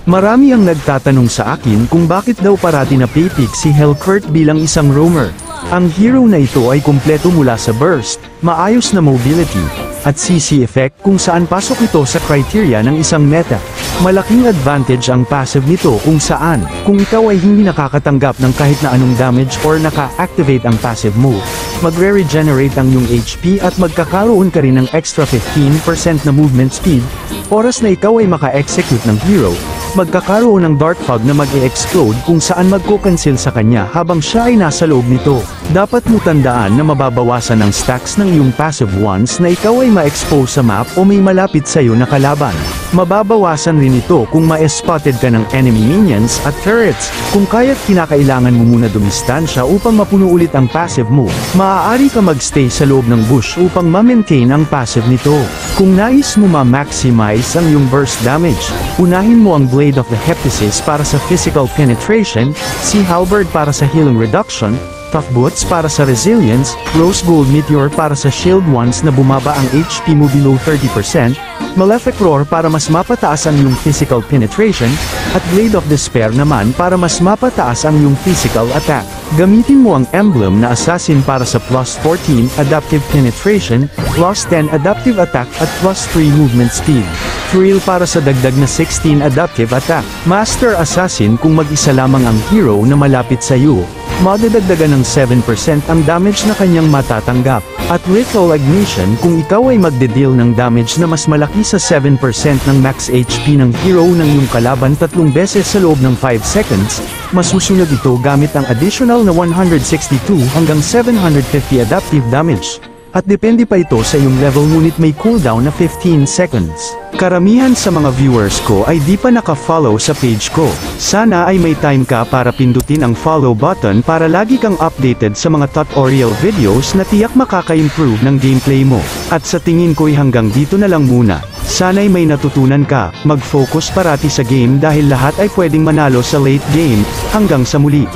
Marami ang nagtatanong sa akin kung bakit daw parati napipick si Helcurt bilang isang roamer. Ang hero na ito ay kumpleto mula sa burst, maayos na mobility, at CC effect kung saan pasok ito sa criteria ng isang meta. Malaking advantage ang passive nito kung kung ikaw ay hindi nakakatanggap ng kahit na anong damage or naka-activate ang passive move, magre-regenerate ang iyong HP at magkakaroon ka rin ng extra 15% na movement speed, oras na ikaw ay maka-execute ng hero, magkakaroon ng dark fog na mag-e-explode kung saan magko-cancel sa kanya habang siya ay nasa loob nito. Dapat mo tandaan na mababawasan ang stacks ng iyong passive once na ikaw ay ma-expose sa map o may malapit sa iyo na kalaban. Mababawasan rin ito kung ma-spotted ka ng enemy minions at turrets. Kung kaya't kinakailangan mo muna dumistansya upang mapuno ulit ang passive mo, maaari ka magstay sa loob ng bush upang ma-maintain ang passive nito. Kung nais mo ma-maximize ang iyong burst damage, unahin mo ang Blade of the Heptasis para sa physical penetration, si Halberd para sa healing reduction, Tough Boots para sa resilience, Rose Gold Meteor para sa shield once na bumaba ang HP mo below 30%, Malefic Roar para mas mapataas ang iyong physical penetration, at Blade of Despair naman para mas mapataas ang iyong physical attack. Gamitin mo ang emblem na Assassin para sa plus 14 adaptive penetration, plus 10 adaptive attack at plus 3 movement speed. Thrill para sa dagdag na 16 adaptive attack. Master Assassin kung mag-isa lamang ang hero na malapit sa iyo, madadagdagan ng 7% ang damage na kanyang matatanggap. At Lethal Ignition kung ikaw ay magde-deal ng damage na mas malaki sa 7% ng max HP ng hero ng iyong kalaban 3 beses sa loob ng 5 seconds, masusunod ito gamit ang additional na 162 hanggang 750 adaptive damage. At depende pa ito sa iyong level ngunit may cooldown na 15 seconds. Karamihan sa mga viewers ko ay di pa naka-follow sa page ko. Sana ay may time ka para pindutin ang follow button para lagi kang updated sa mga tutorial videos na tiyak makaka-improve ng gameplay mo. At sa tingin ko'y hanggang dito na lang muna. Sana'y may natutunan ka, mag-focus parati sa game dahil lahat ay pwedeng manalo sa late game. Hanggang sa muli.